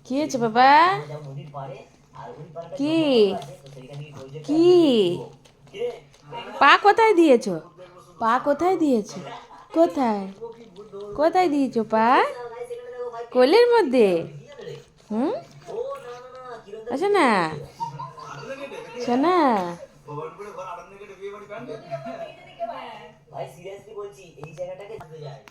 কি হয়েছে বাবা? কি কি পা কোথায় দিয়েছো? পা কোথায় দিয়েছো? কোথায় কোথায় দিয়েছো পা? কোলের মধ্যে? হুম, আচ্ছা না শোনা। ভাই সিরিয়াসলি বলছি এই জায়গাটাকে যেতে যায়।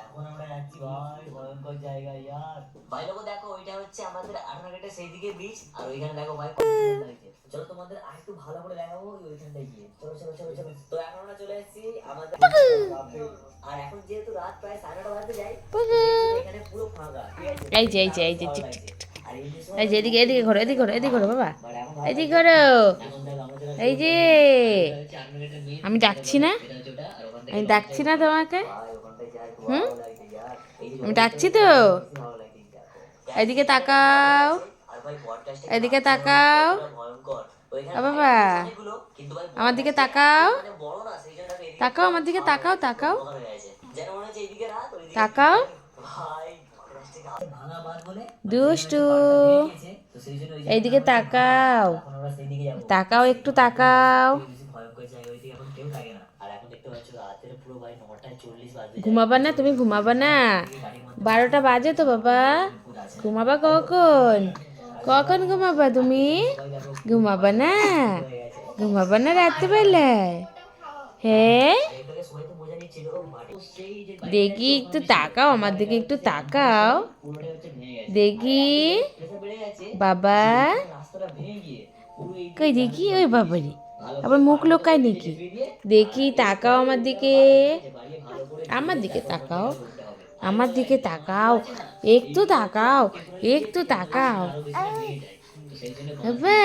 এখন আমরা যাচ্ছি ভাই ভয়ঙ্কর জায়গায় यार। ভাই লোগো দেখো ওইটা হচ্ছে আমাদের আটনাঘাটের সেই দিকে বিচ আর ওইখানে দেখো ভাই কত সুন্দর লাগছে। চলো তোমাদের আরেকটু ভালো করে দেখাবো ওইখানটায় গিয়ে। চলো চলো চলো চলো। তো এখন আমরা চলে এসেছি আমাদের আর এখন যেহেতু রাত প্রায় 9:30 বাজতে যায় এখানে পুরো ফাঁকা। এই যে এই যে এই যে টিক টিক টিক। এই যে এদিকে এদিকে ঘোরো এদিকে ঘোরো এদিকে ঘোরো বাবা এদিকে ঘোরো। এই যে আমি ডাকছি না, আমি ডাকছি না তোমাকে? হুম, আমি ডাকছি তো। এদিকে তাকাও, এদিকে তাকাও বাবা, আমার দিকে তাকাও, তাকাও আমার দিকে তাকাও, তাকাও তাকাও। দুষ্টু, এইদিকে তাকাও, তাকাও একটু তাকাও। ঘুমাবা না তুমি? ঘুমাবা না? 12টা বাজে তো বাবা। ঘুমাবা কখন? কখন ঘুমাবা তুমি? ঘুমাবা না? ঘুমাবা না রাত্রিবেলায়? হ্যাঁ, দেখি একটু তাকাও আমার দিকে, একটু তাকাও দেখি বাবা। কই দেখি, ওই বাবারে আবার মুখ লোকায় নাকি? দেখি তাকাও আমার দিকে, আমার দিকে তাকাও, আমার দিকে তাকাও, একটু তাকাও, একটু তাকাও বাবা।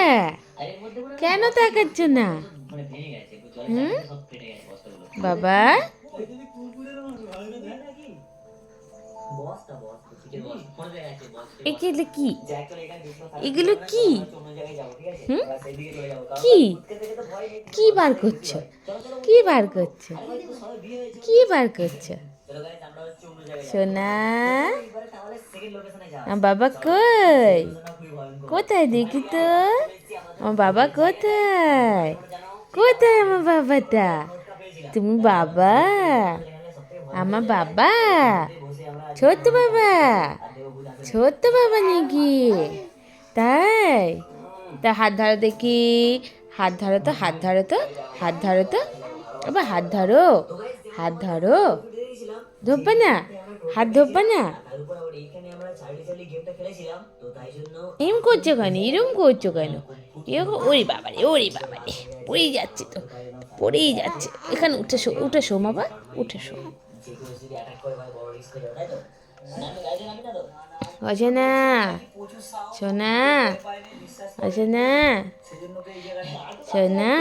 কেন তাকাচ্ছ না? হুম বাবা, এগুলো কি? এগুলো কি? হুম, কি কি বার করছো? কি বার করছো? কি বার করছো? সোনা, আমার বাবা কই? কোথায় দেখি তো? আমার বাবা কোথায়? কোথায় আমার বাবাটা? তুমি বাবা? আমার বাবা? ছোট্ট বাবা? ছোট্ট বাবা নাকি? তাই? তা হাত ধরো দেখি, হাত ধরো তো, হাত ধরো তো, হাত ধরো তো, আবার হাত ধরো, হাত ধরো। ধরবে না? হাত ধরবে না? এরম করছো কেন? এরম করছো কেন? এরকম ওরে বাবারে, ওরে বাবারে, পড়েই যাচ্ছে তো, পড়েই যাচ্ছে। এখানে উঠে শো, উঠে শো বাবা, উঠে শো। অচেনা, সোনা, অচেনা, সোনা।